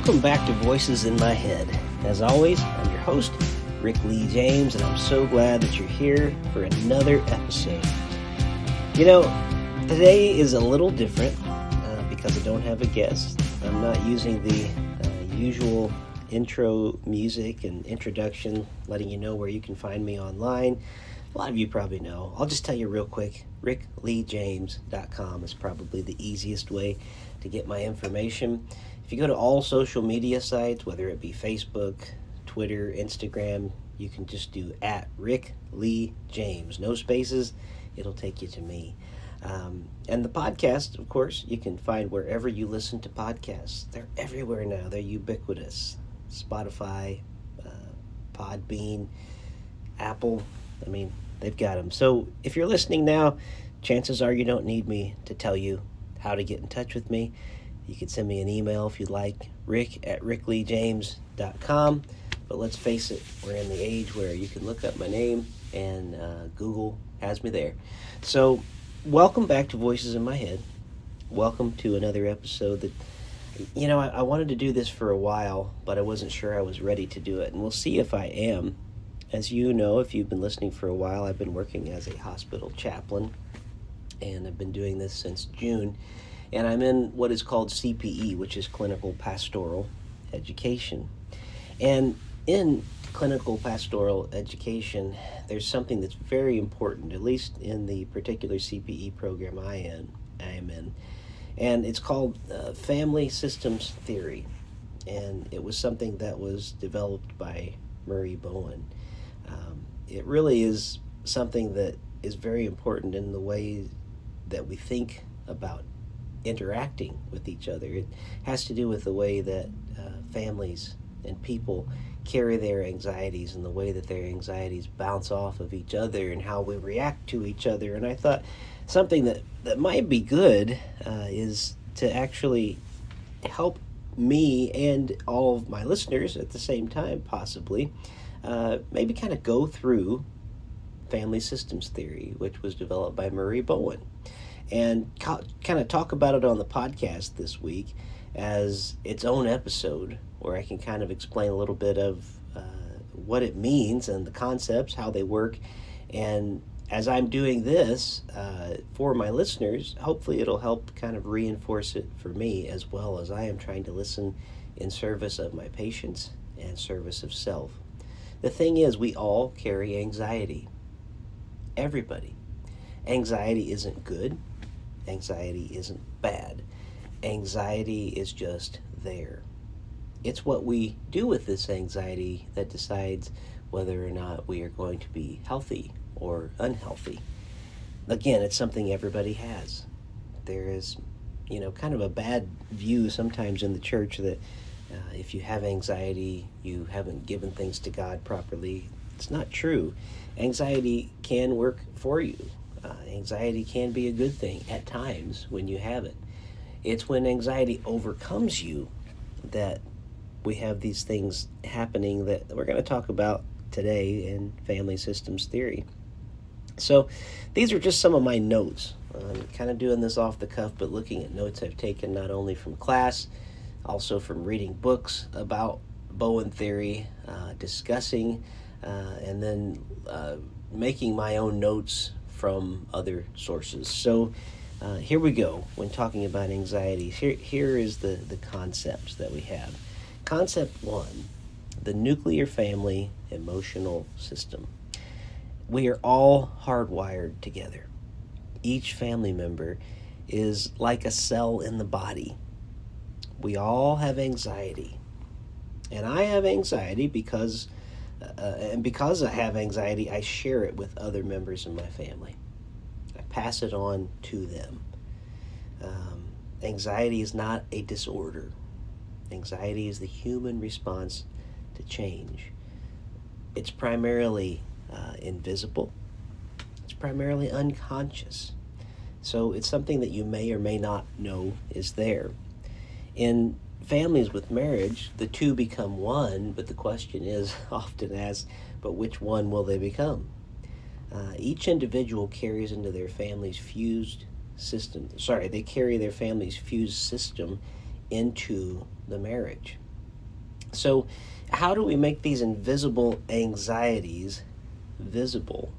Welcome back to Voices in My Head. As always, I'm your host, Rick Lee James, and I'm so glad that you're here for another episode. You know, today is a little different because I don't have a guest. I'm not using the usual intro music and introduction, letting you know where you can find me online. A lot of you probably know. I'll just tell you real quick, rickleejames.com is probably the easiest way to get my information. If you go to all social media sites, whether it be Facebook, Twitter, Instagram, you can just do @RickLeeJames. No spaces, it'll take you to me. And the podcast, of course, you can find wherever you listen to podcasts. They're everywhere now. They're ubiquitous. Spotify, Podbean, Apple, they've got them. So if you're listening now, chances are you don't need me to tell you how to get in touch with me. You can send me an email if you'd like, rick@rickleejames.com. But let's face it, we're in the age where you can look up my name and Google has me there. So welcome back to Voices in My Head. Welcome to another episode that, I wanted to do this for a while, but I wasn't sure I was ready to do it. And we'll see if I am. As you know, if you've been listening for a while, I've been working as a hospital chaplain, and I've been doing this since June. And I'm in what is called CPE, which is Clinical Pastoral Education. And in Clinical Pastoral Education, there's something that's very important, at least in the particular CPE program I am in. And it's called Family Systems Theory. And it was something that was developed by Bowen. It really is something that is very important in the way that we think about interacting with each other. It has to do with the way that families and people carry their anxieties and the way that their anxieties bounce off of each other and how we react to each other. And I thought something that might be good is to actually help me and all of my listeners at the same time, possibly, maybe kind of go through family systems theory, which was developed by Bowen, and kind of talk about it on the podcast this week as its own episode, where I can kind of explain a little bit of what it means and the concepts, how they work. And as I'm doing this for my listeners, hopefully it'll help kind of reinforce it for me, as well as I am trying to listen in service of my patients and service of self. The thing is, we all carry anxiety. Everybody. Anxiety isn't good. Anxiety isn't bad. Anxiety is just there. It's what we do with this anxiety that decides whether or not we are going to be healthy or unhealthy. Again, it's something everybody has. There is, kind of a bad view sometimes in the church that if you have anxiety, you haven't given things to God properly. It's not true. Anxiety can work for you. Anxiety can be a good thing at times when you have it. It's when anxiety overcomes you that we have these things happening that we're going to talk about today in family systems theory. So these are just some of my notes. I'm kind of doing this off the cuff, but looking at notes I've taken not only from class, also from reading books about Bowen theory, discussing, and then making my own notes from other sources. So here we go. When talking about anxiety, here is the concepts that we have. Concept 1, the nuclear family emotional system. We are all hardwired together. Each family member is like a cell in the body. We all have anxiety. And I have anxiety because I have anxiety, I share it with other members of my family. I pass it on to them. Anxiety is not a disorder. Anxiety is the human response to change. It's primarily invisible. It's primarily unconscious. So it's something that you may or may not know is there. In families with marriage, the two become one, but the question is often asked, but which one will they become? Each individual carries into their family's fused system. They carry their family's fused system into the marriage. So, how do we make these invisible anxieties visible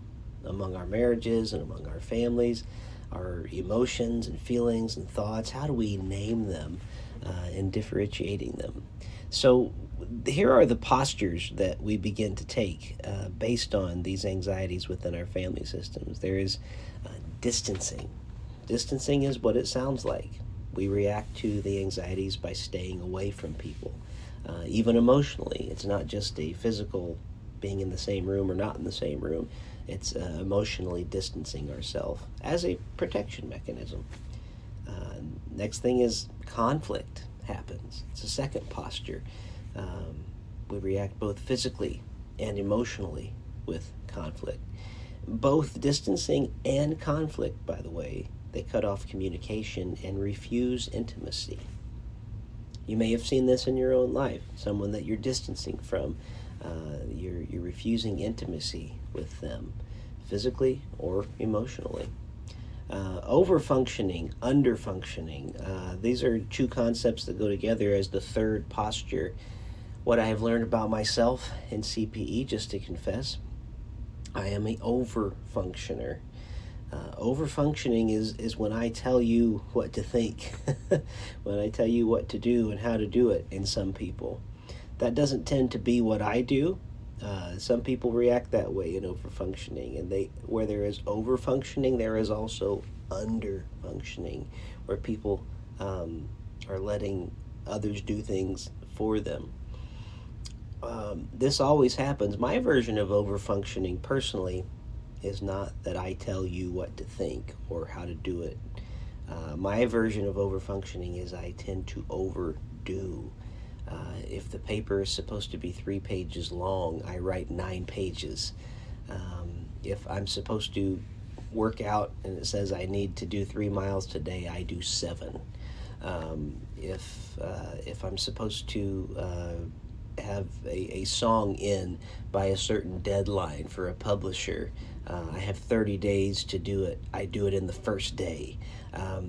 among our marriages and among our families, our emotions and feelings and thoughts? How do we name them and differentiating them? So, here are the postures that we begin to take based on these anxieties within our family systems. There is distancing. Distancing is what it sounds like. We react to the anxieties by staying away from people, even emotionally. It's not just a physical being in the same room or not in the same room. It's emotionally distancing ourselves as a protection mechanism. Next thing is conflict happens. It's a second posture. We react both physically and emotionally with conflict. Both distancing and conflict, by the way, they cut off communication and refuse intimacy. You may have seen this in your own life. Someone that you're distancing from, you're refusing intimacy with them, physically or emotionally. Overfunctioning, underfunctioning. These are two concepts that go together as the third posture. What I have learned about myself in CPE, just to confess, I am an overfunctioner. Overfunctioning is when I tell you what to think, when I tell you what to do and how to do it in some people. That doesn't tend to be what I do. Some people react that way in overfunctioning, and where there is overfunctioning, there is also underfunctioning, where people are letting others do things for them. This always happens. My version of overfunctioning personally is not that I tell you what to think or how to do it. My version of overfunctioning is I tend to overdo. If the paper is supposed to be 3 pages long, I write 9 pages. If I'm supposed to work out and it says I need to do 3 miles today, I do 7. If I'm supposed to have a song in by a certain deadline for a publisher, I have 30 days to do it. I do it in the first day.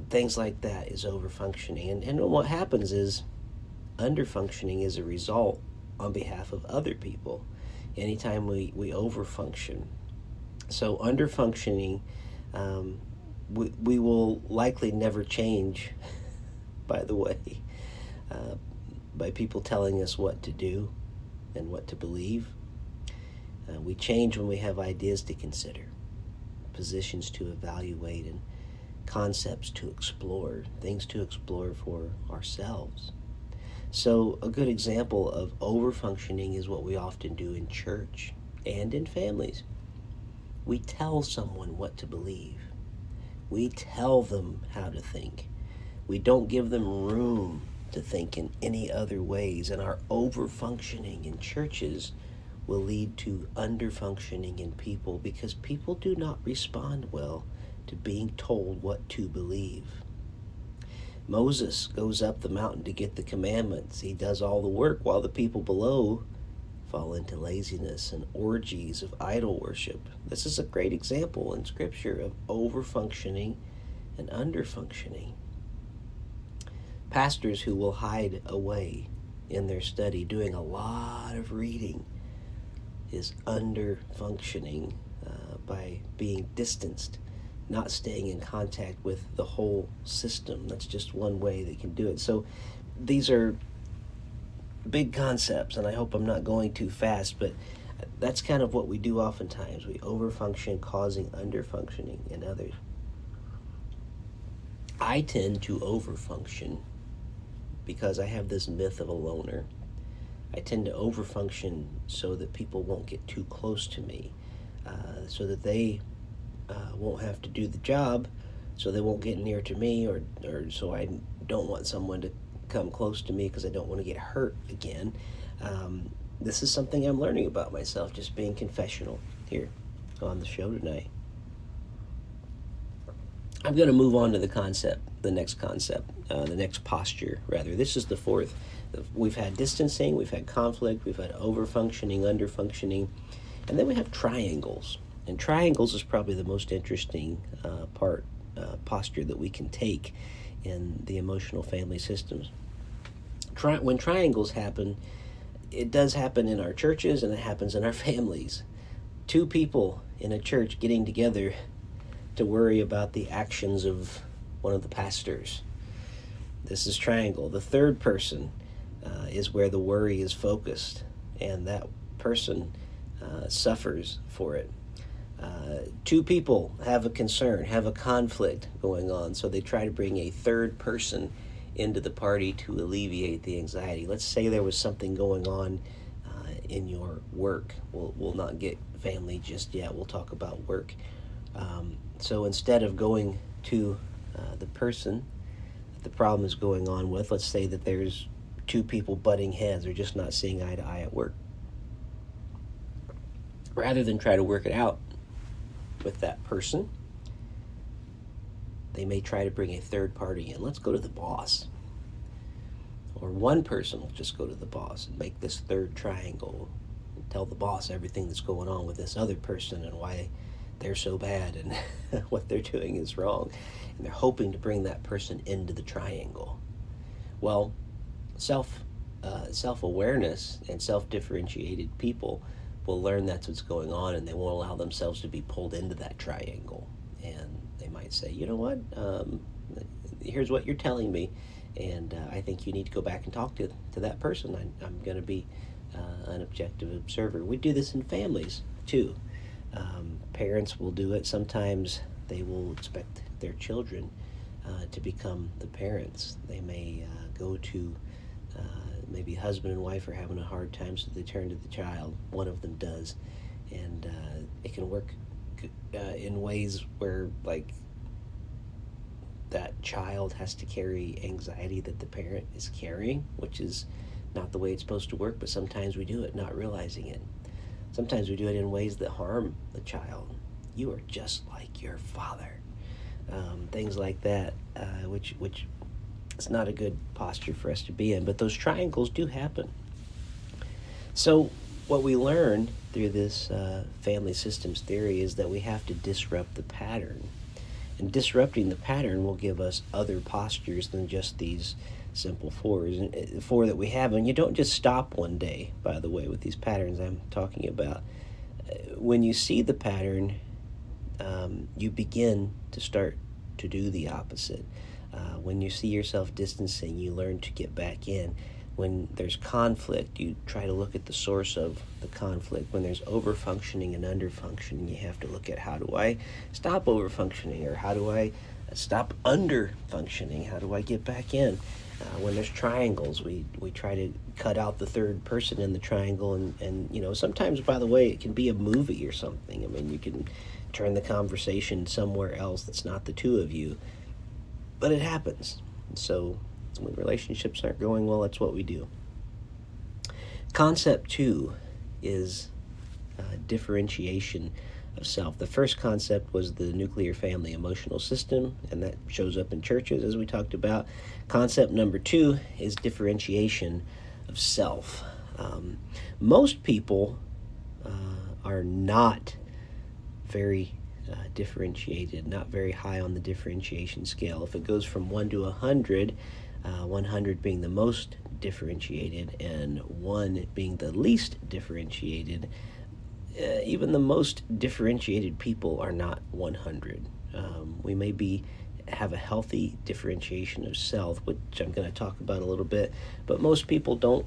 Things like that is overfunctioning. And what happens is underfunctioning is a result on behalf of other people anytime we overfunction. So underfunctioning, we will likely never change, by the way, by people telling us what to do and what to believe. We change when we have ideas to consider, positions to evaluate, and concepts to explore, things to explore for ourselves. So a good example of overfunctioning is what we often do in church and in families. We tell someone what to believe. We tell them how to think. We don't give them room to think in any other ways, and our overfunctioning in churches will lead to underfunctioning in people because people do not respond well to being told what to believe. Moses goes up the mountain to get the commandments. He does all the work while the people below fall into laziness and orgies of idol worship. This is a great example in Scripture of overfunctioning and underfunctioning. Pastors who will hide away in their study doing a lot of reading is underfunctioning by being distanced, not staying in contact with the whole system. That's just one way they can do it. So these are big concepts, and I hope I'm not going too fast, but that's kind of what we do oftentimes. We overfunction, causing underfunctioning in others. I tend to overfunction because I have this myth of a loner. I tend to overfunction so that people won't get too close to me, so that they won't have to do the job, so they won't get near to me, or so I don't want someone to come close to me because I don't want to get hurt again. This is something I'm learning about myself, just being confessional here on the show tonight. I'm going to move on to the next posture, rather. This is the fourth. We've had distancing, we've had conflict, we've had overfunctioning, underfunctioning, and then we have triangles. And triangles is probably the most interesting posture that we can take in the emotional family systems. When triangles happen, it does happen in our churches, and it happens in our families. Two people in a church getting together to worry about the actions of one of the pastors. This is triangle. The third person is where the worry is focused, and that person suffers for it. Two people have a concern, have a conflict going on, so they try to bring a third person into the party to alleviate the anxiety. Let's say there was something going on in your work. We'll not get family just yet. We'll talk about work. So instead of going to the person that the problem is going on with, let's say that there's two people butting heads or just not seeing eye to eye at work. Rather than try to work it out with that person, they may try to bring a third party in. Let's go to the boss. Or one person will just go to the boss and make this third triangle and tell the boss everything that's going on with this other person and why they're so bad and what they're doing is wrong. And they're hoping to bring that person into the triangle. Well, self-awareness and self-differentiated people will learn that's what's going on, and they won't allow themselves to be pulled into that triangle. And they might say, you know what, here's what you're telling me, and I think you need to go back and talk to that person. I'm going to be an objective observer. We do this in families too. Parents will do it. Sometimes they will expect their children to become the parents. They may go to maybe husband and wife are having a hard time, so they turn to the child. One of them does, and it can work in ways where, like, that child has to carry anxiety that the parent is carrying, which is not the way it's supposed to work, but sometimes we do it not realizing it. Sometimes we do it in ways that harm the child. You are just like your father. Things like that, which it's not a good posture for us to be in, but those triangles do happen. So what we learn through this family systems theory is that we have to disrupt the pattern. And disrupting the pattern will give us other postures than just these simple fours, and four that we have. And you don't just stop one day, by the way, with these patterns I'm talking about. When you see the pattern, you begin to start to do the opposite. When you see yourself distancing, you learn to get back in. When there's conflict, you try to look at the source of the conflict. When there's overfunctioning and underfunctioning, you have to look at, how do I stop overfunctioning, or how do I stop underfunctioning? How do I get back in? When there's triangles, we try to cut out the third person in the triangle, and you know, sometimes, by the way, it can be a movie or something. I mean, you can turn the conversation somewhere else that's not the two of you. But it happens. So when relationships aren't going well, that's what we do. Concept 2 is differentiation of self. The first concept was the nuclear family emotional system, and that shows up in churches, as we talked about. Concept number 2 is differentiation of self. Most people are not very differentiated, not very high on the differentiation scale. If it goes from 1 to 100, 100 being the most differentiated and 1 being the least differentiated, even the most differentiated people are not 100. We may have a healthy differentiation of self, which I'm going to talk about a little bit, but most people don't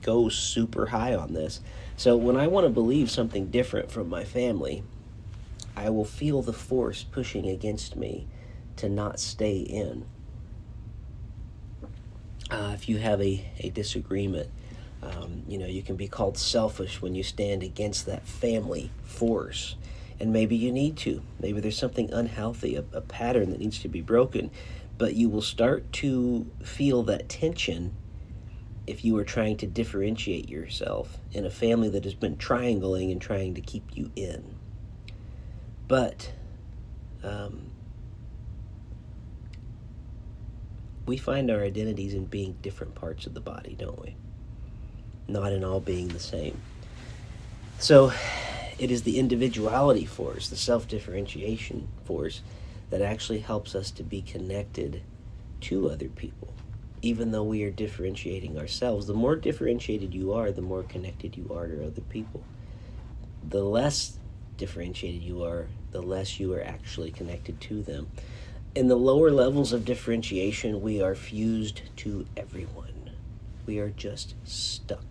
go super high on this. So when I want to believe something different from my family, I will feel the force pushing against me to not stay in. If you have a disagreement, you can be called selfish when you stand against that family force. And maybe you need to. Maybe there's something unhealthy, a pattern that needs to be broken. But you will start to feel that tension if you are trying to differentiate yourself in a family that has been triangling and trying to keep you in. But we find our identities in being different parts of the body, don't we? Not in all being the same. So it is the individuality force, the self-differentiation force, that actually helps us to be connected to other people. even though we are differentiating ourselves. The more differentiated you are, the more connected you are to other people. The less differentiated you are, the less you are actually connected to them. In the lower levels of differentiation, we are fused to everyone. We are just stuck.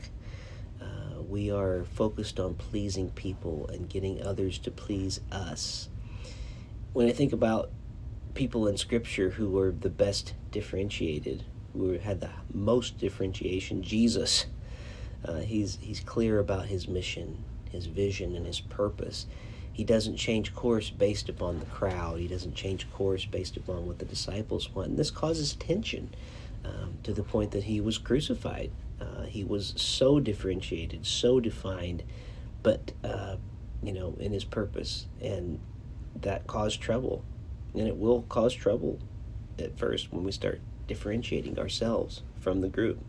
We are focused on pleasing people and getting others to please us. When I think about people in Scripture who were the best differentiated, who had the most differentiation, Jesus, he's clear about his mission, his vision, and his purpose. He doesn't change course based upon the crowd. He doesn't change course based upon what the disciples want. And this causes tension to the point that he was crucified. He was so differentiated, so defined, but, in his purpose. And that caused trouble. And it will cause trouble at first when we start differentiating ourselves from the group.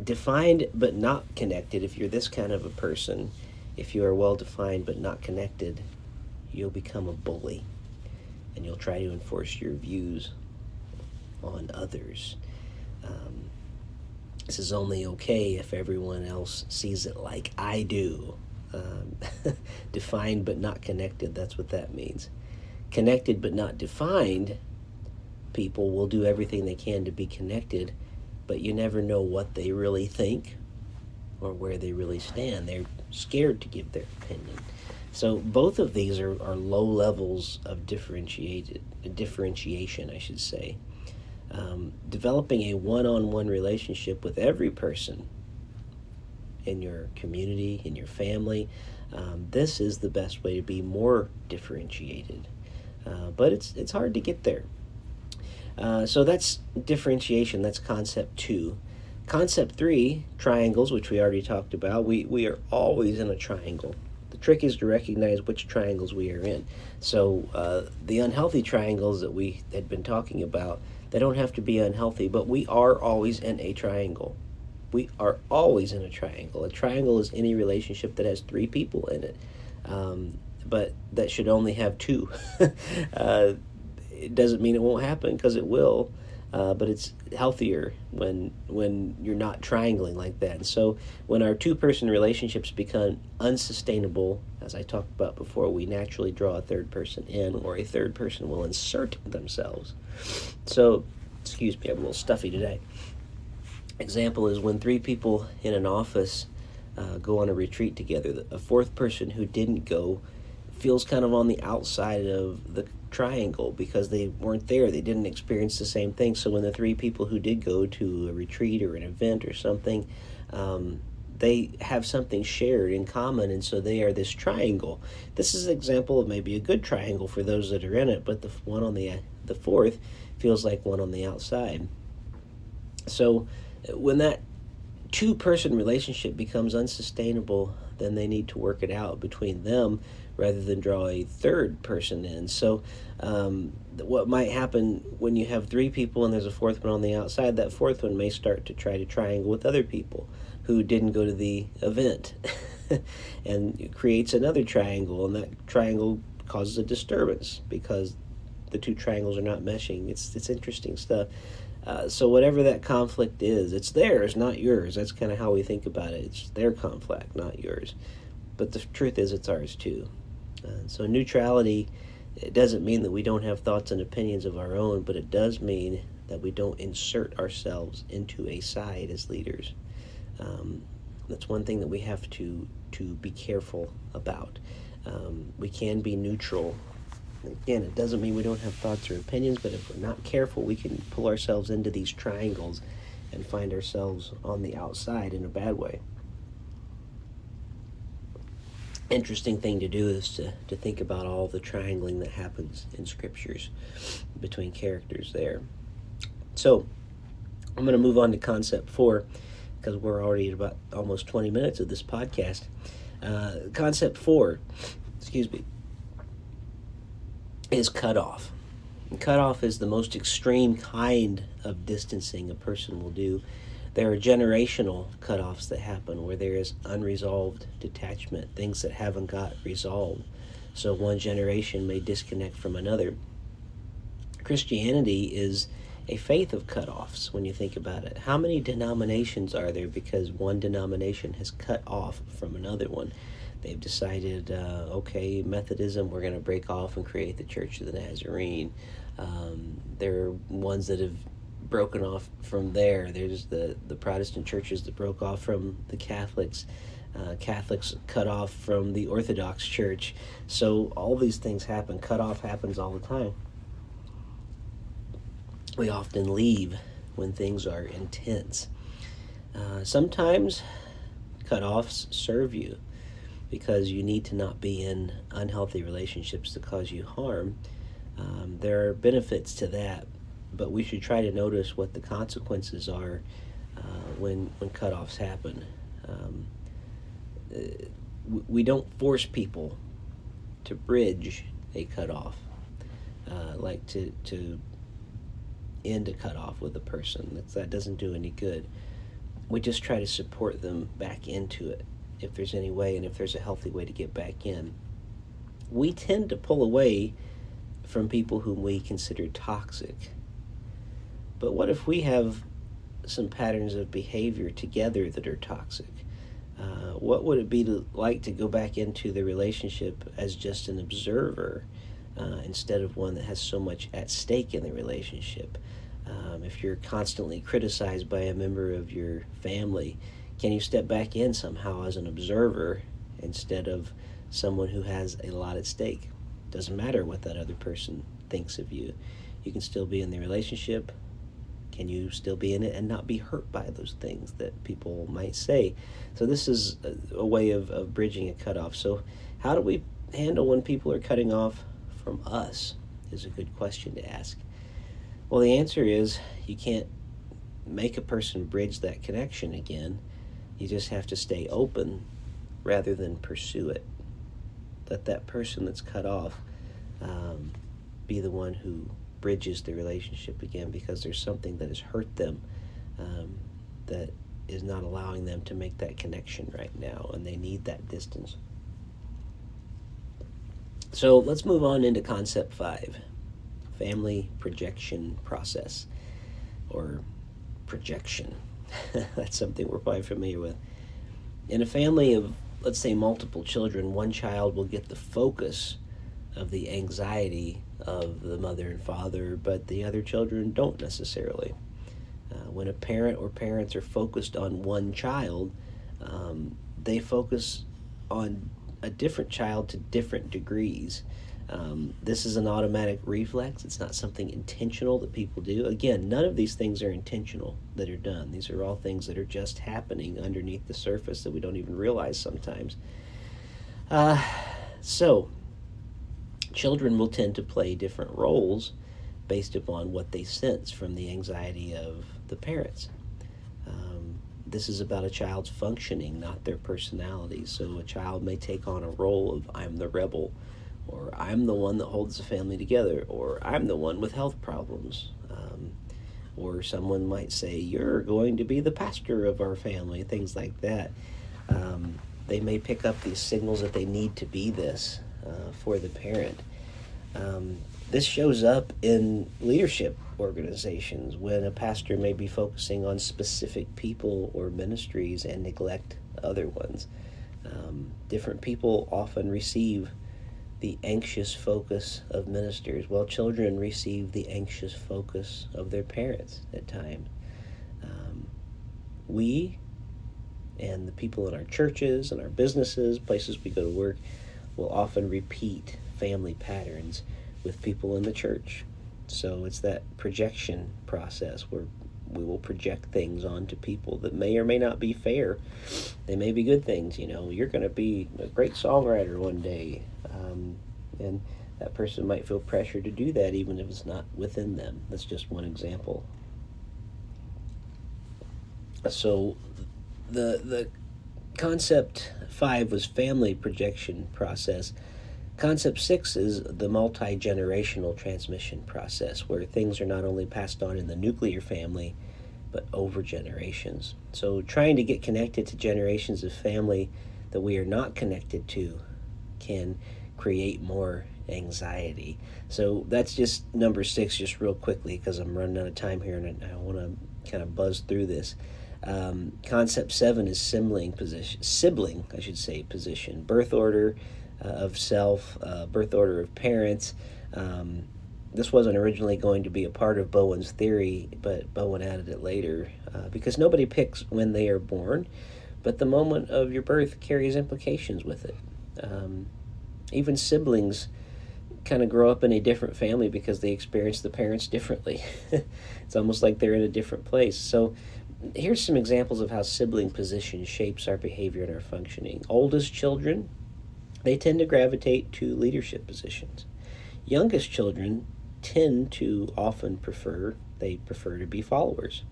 Defined but not connected, if you're this kind of a person, if you are well defined but not connected, you'll become a bully. And you'll try to enforce your views on others. This is only okay if everyone else sees it like I do. Defined but not connected, that's what that means. Connected but not defined, people will do everything they can to be connected, but you never know what they really think or where they really stand. They're scared to give their opinion. So both of these are low levels of differentiation, I should say. Developing a one-on-one relationship with every person in your community, in your family, this is the best way to be more differentiated. But it's hard to get there. So that's differentiation. That's concept 2. Concept 3, triangles, which we already talked about. We are always in a triangle. The trick is to recognize which triangles we are in. So the unhealthy triangles that we had been talking about, they don't have to be unhealthy, but we are always in a triangle. We are always in a triangle. A triangle is any relationship that has 3 people in it, but that should only have 2. It doesn't mean it won't happen, because it will, but it's healthier when you're not triangling like that. And so when our 2-person relationships become unsustainable, as I talked about before, we naturally draw a 3rd person in, or a 3rd person will insert themselves. So, excuse me, I'm a little stuffy today. Example is when 3 people in an office go on a retreat together, a 4th person who didn't go feels kind of on the outside of the triangle because they weren't there. They didn't experience the same thing. So when the 3 people who did go to a retreat or an event or something, they have something shared in common, and so they are this triangle. This is an example of maybe a good triangle for those that are in it, but the one on the 4th feels like one on the outside. So when that 2-person relationship becomes unsustainable, then they need to work it out between them rather than draw a 3rd person in. So what might happen when you have 3 people and there's a 4th one on the outside, that 4th one may start to try to triangle with other people who didn't go to the event. And it creates another triangle, and that triangle causes a disturbance because the 2 triangles are not meshing. It's interesting stuff. So whatever that conflict is, it's theirs, not yours. That's kind of how we think about it. It's their conflict, not yours. But the truth is, it's ours too. So neutrality, it doesn't mean that we don't have thoughts and opinions of our own, but it does mean that we don't insert ourselves into a side as leaders. That's one thing that we have to be careful about. We can be neutral. Again, it doesn't mean we don't have thoughts or opinions, but if we're not careful, we can pull ourselves into these triangles and find ourselves on the outside in a bad way. Interesting thing to do is to think about all the triangling that happens in scriptures between characters there. So I'm going to move on to concept 4 because we're already at about almost 20 minutes of this podcast. Concept 4, is cutoff. And cutoff is the most extreme kind of distancing a person will do. There are generational cutoffs that happen where there is unresolved detachment, things that haven't got resolved. So one generation may disconnect from another. Christianity is a faith of cutoffs when you think about it. How many denominations are there because one denomination has cut off from another one? They've decided, okay, Methodism, we're going to break off and create the Church of the Nazarene. There are ones that have broken off from there. There's the Protestant churches that broke off from the Catholics. Catholics cut off from the Orthodox Church. So all these things happen. Cutoff happens all the time. We often leave when things are intense. Sometimes cutoffs serve you because you need to not be in unhealthy relationships that cause you harm. There are benefits to that, but we should try to notice what the consequences are when cutoffs happen. We don't force people to bridge a cutoff, like to end a cutoff with a person. That doesn't do any good. We just try to support them back into it if there's any way, and if there's a healthy way to get back in. We tend to pull away from people whom we consider toxic. But what if we have some patterns of behavior together that are toxic? What would it be like to go back into the relationship as just an observer instead of one that has so much at stake in the relationship? If you're constantly criticized by a member of your family, can you step back in somehow as an observer instead of someone who has a lot at stake? Doesn't matter what that other person thinks of you. You can still be in the relationship. Can you still be in it and not be hurt by those things that people might say? So this is a way of bridging a cutoff. So how do we handle when people are cutting off from us is a good question to ask. Well, the answer is you can't make a person bridge that connection again. You just have to stay open rather than pursue it. Let that person that's cut off be the one who bridges the relationship again, because there's something that has hurt them that is not allowing them to make that connection right now, and they need that distance. So let's move on into concept 5, family projection process, or projection. That's something we're probably familiar with. In a family of, let's say, multiple children, one child will get the focus of the anxiety of the mother and father, but the other children don't necessarily. When a parent or parents are focused on one child, they focus on a different child to different degrees. This is an automatic reflex. It's not something intentional that people do. Again, none of these things are intentional that are done. These are all things that are just happening underneath the surface that we don't even realize sometimes. So, children will tend to play different roles based upon what they sense from the anxiety of the parents. This is about a child's functioning, not their personality. So a child may take on a role of, I'm the rebel, or I'm the one that holds the family together, or I'm the one with health problems. Or someone might say, you're going to be the pastor of our family, things like that. They may pick up these signals that they need to be this for the parent. This shows up in leadership organizations when a pastor may be focusing on specific people or ministries and neglect other ones. Different people often receive the anxious focus of ministers, while children receive the anxious focus of their parents at times. We and the people in our churches and our businesses, places we go to work, will often repeat family patterns with people in the church. So it's that projection process where we will project things onto people that may or may not be fair. They may be good things, you're going to be a great songwriter one day. And that person might feel pressure to do that even if it's not within them. That's just one example. So the concept 5 was family projection process. Concept 6 is the multi-generational transmission process, where things are not only passed on in the nuclear family, but over generations. So trying to get connected to generations of family that we are not connected to can create more anxiety. So that's just number 6, just real quickly, because I'm running out of time here and I want to kind of buzz through this. Concept 7 is sibling, I should say, position, birth order of self, birth order of parents. This wasn't originally going to be a part of Bowen's theory, but Bowen added it later because nobody picks when they are born, but the moment of your birth carries implications with it. Even siblings kind of grow up in a different family because they experience the parents differently. It's almost like they're in a different place. So here's some examples of how sibling position shapes our behavior and our functioning. Oldest children, they tend to gravitate to leadership positions. Youngest children tend to often prefer to be followers.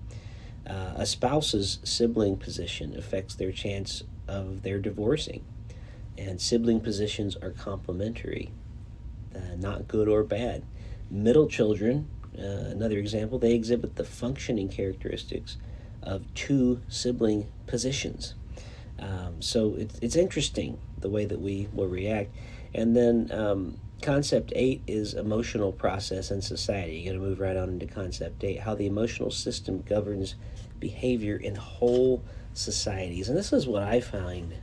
A spouse's sibling position affects their chance of their divorcing, and sibling positions are complementary, not good or bad. Middle children, another example, they exhibit the functioning characteristics of 2 sibling positions. So it's interesting the way that we will react. And then concept 8 is emotional process and society. You're going to move right on into concept 8, how the emotional system governs behavior in whole societies. And this is what I find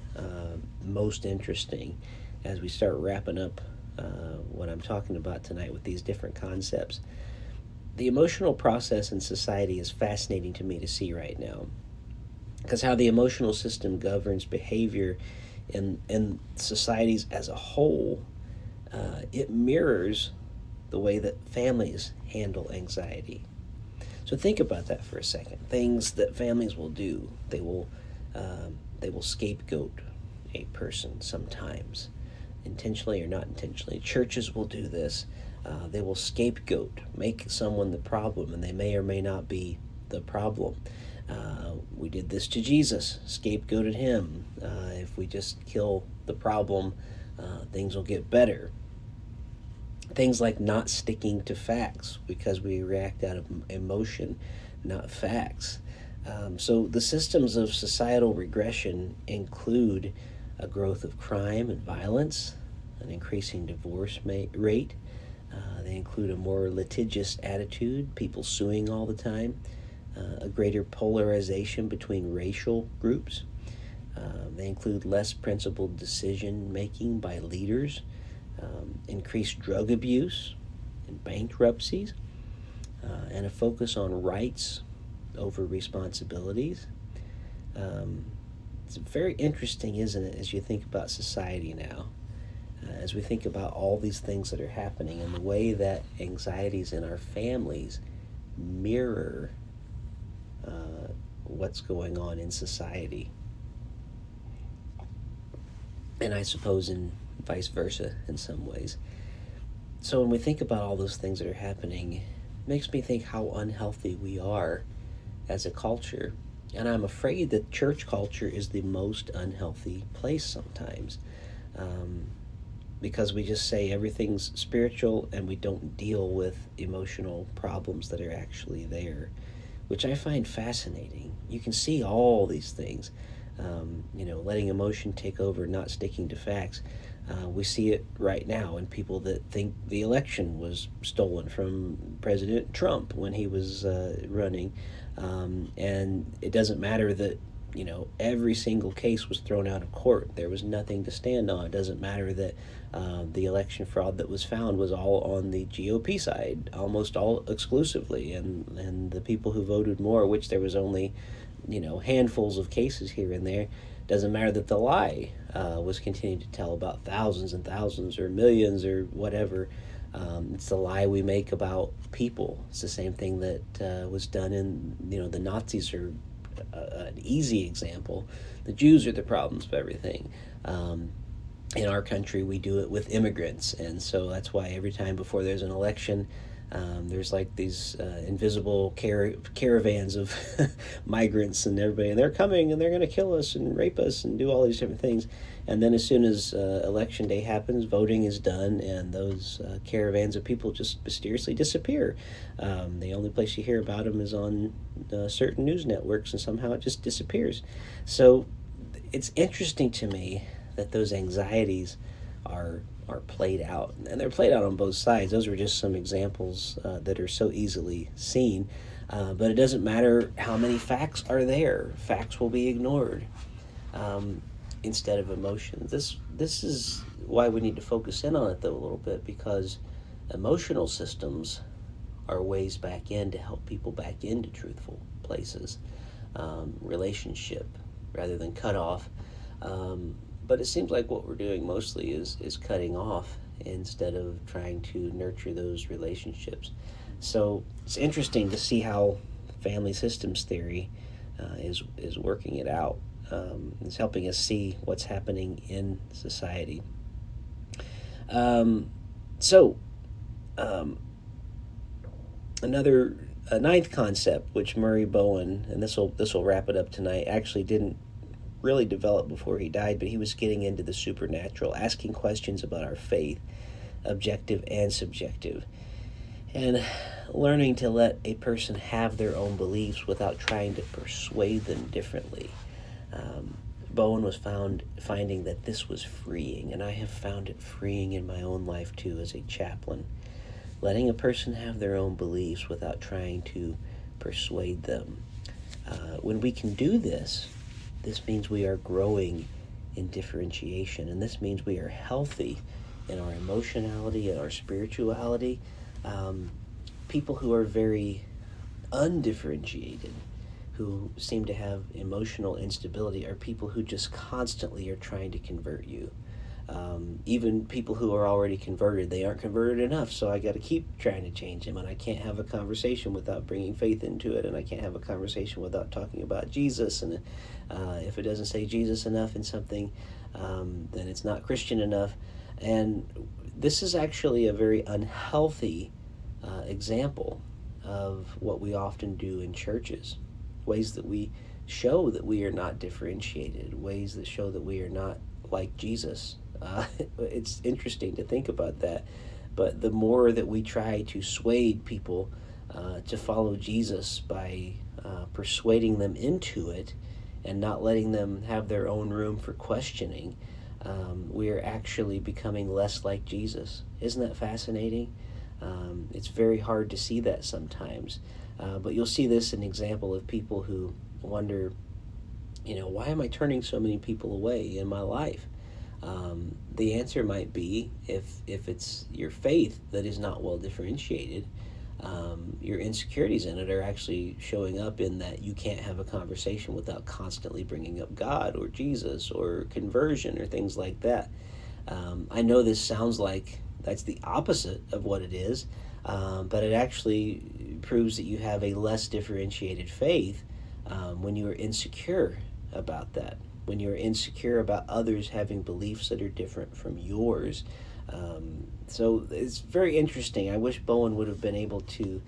most interesting as we start wrapping up what I'm talking about tonight with these different concepts. The emotional process in society is fascinating to me to see right now, because how the emotional system governs behavior in societies as a whole, it mirrors the way that families handle anxiety. So think about that for a second. Things that families will do, they will scapegoat a person sometimes, intentionally or not intentionally. Churches will do this. They will scapegoat, make someone the problem, and they may or may not be the problem. We did this to Jesus, scapegoated him. If we just kill the problem, things will get better. Things like not sticking to facts because we react out of emotion, not facts. So the systems of societal regression include a growth of crime and violence, an increasing divorce rate. They include a more litigious attitude, people suing all the time, a greater polarization between racial groups. They include less principled decision making by leaders, increased drug abuse and bankruptcies, and a focus on rights over responsibilities. It's very interesting, isn't it, as you think about society now, as we think about all these things that are happening and the way that anxieties in our families mirror what's going on in society. And I suppose in vice versa in some ways. So when we think about all those things that are happening, it makes me think how unhealthy we are as a culture. And I'm afraid that church culture is the most unhealthy place sometimes, because we just say everything's spiritual and we don't deal with emotional problems that are actually there, which I find fascinating. You can see all these things, letting emotion take over, not sticking to facts. We see it right now in people that think the election was stolen from President Trump when he was running. And it doesn't matter that, every single case was thrown out of court. There was nothing to stand on. It doesn't matter that the election fraud that was found was all on the GOP side, almost all exclusively. And the people who voted more, which there was only, handfuls of cases here and there, doesn't matter that the lie was continued to tell about thousands and thousands or millions or whatever. It's the lie we make about people. It's the same thing that was done in, the Nazis are an easy example. The Jews are the problems of everything. In our country, we do it with immigrants, and so that's why every time before there's an election, there's like these invisible caravans of migrants and everybody, and they're coming and they're going to kill us and rape us and do all these different things. And then as soon as election day happens, voting is done, and those caravans of people just mysteriously disappear. The only place you hear about them is on certain news networks, and somehow it just disappears. So it's interesting to me that those anxieties are are played out. And they're played out on both sides. Those are just some examples that are so easily seen. But it doesn't matter how many facts are there. Facts will be ignored instead of emotions. This is why we need to focus in on it, though, a little bit, because emotional systems are ways back in to help people back into truthful places, relationship rather than cut off. But it seems like what we're doing mostly is cutting off instead of trying to nurture those relationships. So it's interesting to see how family systems theory is working it out. It's helping us see what's happening in society. So another a ninth concept, which Murray Bowen, and this will wrap it up tonight, actually didn't really develop before he died, but he was getting into the supernatural, asking questions about our faith, objective and subjective, and learning to let a person have their own beliefs without trying to persuade them differently. Bowen was finding that this was freeing, and I have found it freeing in my own life too as a chaplain. Letting a person have their own beliefs without trying to persuade them. When we can do this, this means we are growing in differentiation, and this means we are healthy in our emotionality and our spirituality. People who are very undifferentiated, who seem to have emotional instability, are people who just constantly are trying to convert you. Even people who are already converted, they aren't converted enough, so I got to keep trying to change them, and I can't have a conversation without bringing faith into it, and I can't have a conversation without talking about Jesus, and if it doesn't say Jesus enough in something, then it's not Christian enough. And this is actually a very unhealthy example of what we often do in churches, ways that we show that we are not differentiated, ways that show that we are not like Jesus. It's interesting to think about that, but the more that we try to sway people to follow Jesus by persuading them into it and not letting them have their own room for questioning, we are actually becoming less like Jesus. Isn't that fascinating? It's very hard to see that sometimes, but you'll see this an example of people who wonder, why am I turning so many people away in my life? The answer might be, if it's your faith that is not well differentiated, your insecurities in it are actually showing up in that you can't have a conversation without constantly bringing up God or Jesus or conversion or things like that. I know this sounds like that's the opposite of what it is, but it actually proves that you have a less differentiated faith when you are insecure about that, when you're insecure about others having beliefs that are different from yours. So it's very interesting. I wish Bowen would have been able to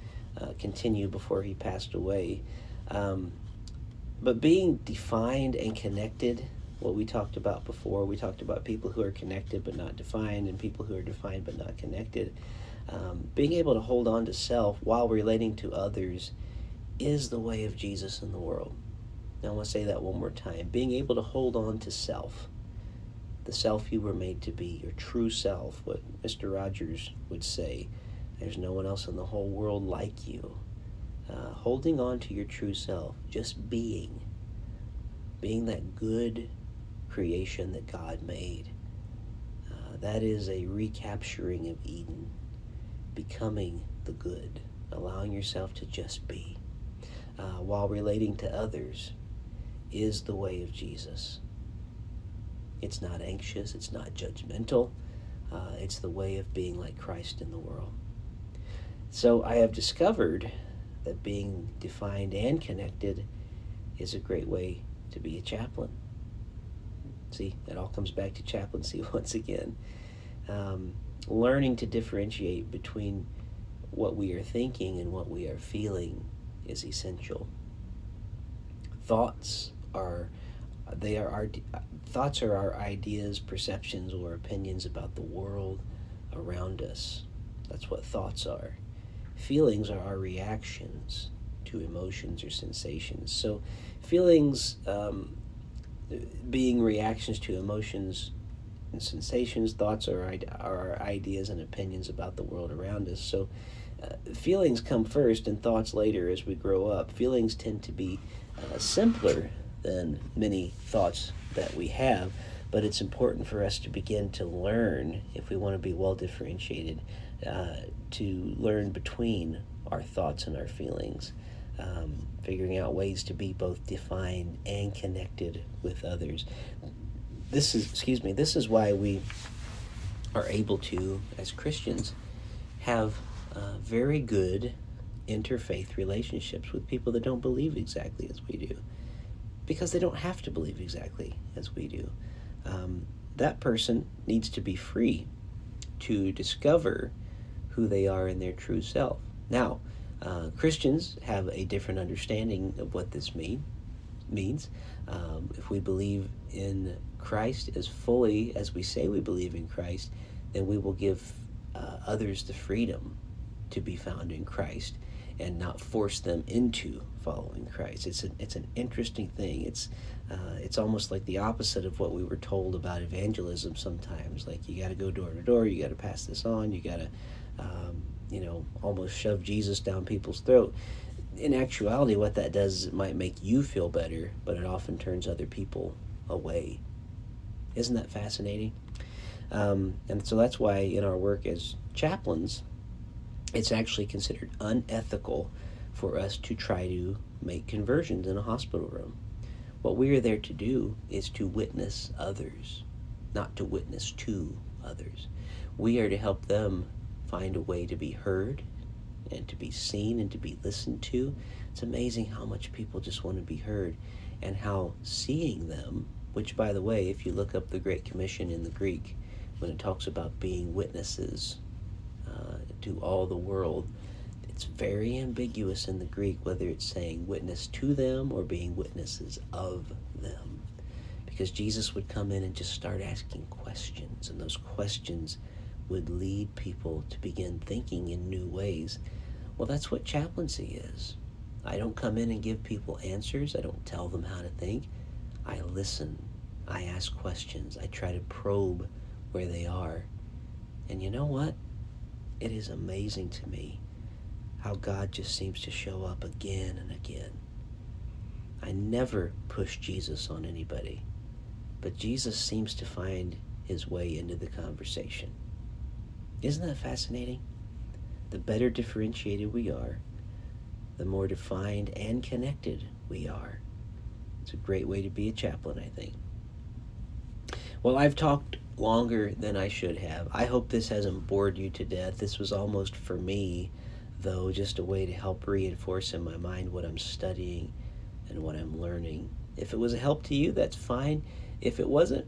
continue before he passed away. But being defined and connected, what we talked about before, we talked about people who are connected but not defined, and people who are defined but not connected. Being able to hold on to self while relating to others is the way of Jesus in the world. Now I want to say that one more time. Being able to hold on to self, the self you were made to be, your true self, what Mr. Rogers would say, there's no one else in the whole world like you. Holding on to your true self, just being that good creation that God made. That is a recapturing of Eden, becoming the good, allowing yourself to just be, while relating to others, is the way of Jesus. It's not anxious, it's not judgmental, it's the way of being like Christ in the world. So I have discovered that being defined and connected is a great way to be a chaplain. See, it all comes back to chaplaincy once again. Learning to differentiate between what we are thinking and what we are feeling is essential. Thoughts are our ideas, perceptions, or opinions about the world around us. That's what thoughts are. Feelings are our reactions to emotions or sensations. So feelings being reactions to emotions and sensations. Thoughts are our ideas and opinions about the world around us. So feelings come first and thoughts later as we grow up. Feelings tend to be simpler than many thoughts that we have, but it's important for us to begin to learn, if we want to be well differentiated, to learn between our thoughts and our feelings, figuring out ways to be both defined and connected with others. This is why we are able to, as Christians, have very good interfaith relationships with people that don't believe exactly as we do, because they don't have to believe exactly as we do. That person needs to be free to discover who they are in their true self. Now, Christians have a different understanding of what this means. If we believe in Christ as fully as we say we believe in Christ, then we will give others the freedom to be found in Christ and not force them into following Christ. It's an interesting thing. It's almost like the opposite of what we were told about evangelism sometimes. Like, you got to go door to door, you got to pass this on, you got to almost shove Jesus down people's throat. In actuality, what that does is it might make you feel better, but it often turns other people away. Isn't that fascinating? And so that's why in our work as chaplains, it's actually considered unethical for us to try to make conversions in a hospital room. What we are there to do is to witness others, not to witness to others. We are to help them find a way to be heard and to be seen and to be listened to. It's amazing how much people just want to be heard, and how seeing them, which, by the way, if you look up the Great Commission in the Greek, when it talks about being witnesses to all the world, it's very ambiguous in the Greek whether it's saying witness to them or being witnesses of them. Because Jesus would come in and just start asking questions, and those questions would lead people to begin thinking in new ways. Well, that's what chaplaincy is. I don't come in and give people answers. I don't tell them how to think. I listen. I ask questions. I try to probe where they are. And you know what? It is amazing to me how God just seems to show up again and again. I never push Jesus on anybody, but Jesus seems to find his way into the conversation. Isn't that fascinating? The better differentiated we are, the more defined and connected we are. It's a great way to be a chaplain, I think. Well, I've talked longer than I should have. I hope this hasn't bored you to death. This was almost, for me, though, just a way to help reinforce in my mind what I'm studying and what I'm learning. If it was a help to you, that's fine. If it wasn't,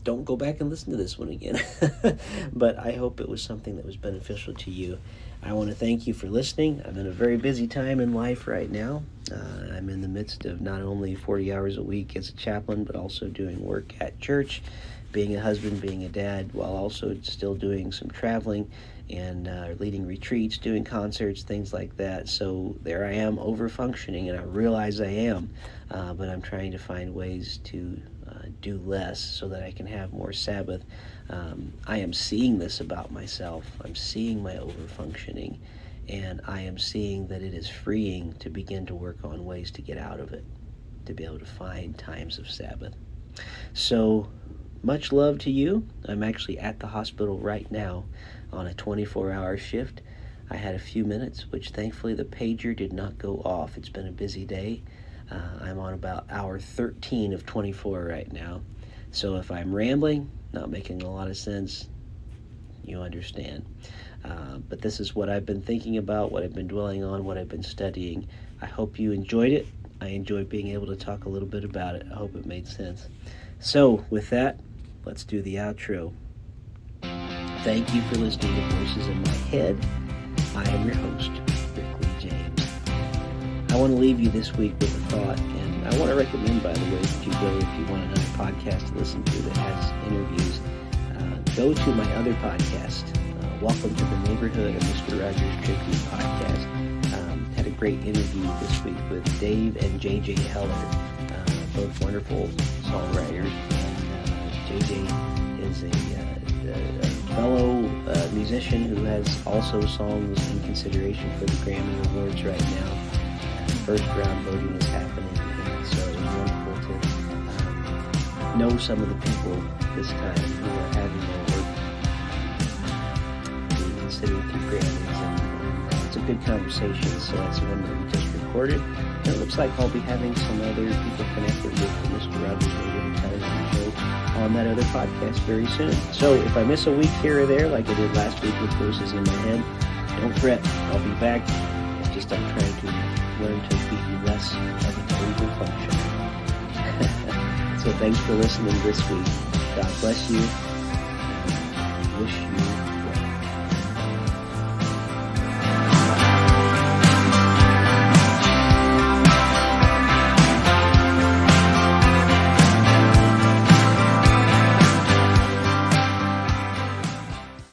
don't go back and listen to this one again. But I hope it was something that was beneficial to you. I want to thank you for listening. I'm in a very busy time in life right now. I'm in the midst of not only 40 hours a week as a chaplain, but also doing work at church, being a husband, being a dad, while also still doing some traveling and leading retreats, doing concerts, things like that. So there I am, over-functioning, and I realize I am, but I'm trying to find ways to do less so that I can have more Sabbath. I am seeing this about myself. I'm seeing my over-functioning, and I am seeing that it is freeing to begin to work on ways to get out of it, to be able to find times of Sabbath. So much love to you. I'm actually at the hospital right now on a 24-hour shift. I had a few minutes, which thankfully the pager did not go off. It's been a busy day. I'm on about hour 13 of 24 right now. So if I'm rambling, not making a lot of sense, you understand. But this is what I've been thinking about, what I've been dwelling on, what I've been studying. I hope you enjoyed it. I enjoyed being able to talk a little bit about it. I hope it made sense. So with that, let's do the outro. Thank you for listening to Voices in My Head. I am your host, Rick James. I want to leave you this week with a thought, and I want to recommend, by the way, that you go, if you want another podcast to listen to that has interviews, go to my other podcast, Welcome to the Neighborhood, a Mr. Rogers Tribute podcast. Had a great interview this week with Dave and JJ Heller, both wonderful songwriters, and JJ is a fellow musician who has also songs in consideration for the Grammy Awards right now. First round voting is happening, and so it's wonderful to know some of the people this time who are having their work being considered through Grammys, and it's a good conversation. So that's the one that we just recorded. And it looks like I'll be having some other people connected with the Mr. Rogers Radio and Television Show on that other podcast very soon. So if I miss a week here or there, like I did last week with Voices in My Head, don't fret, I'll be back. It's just I'm trying to learn to be less of an overfunctioner. So thanks for listening this week. God bless you.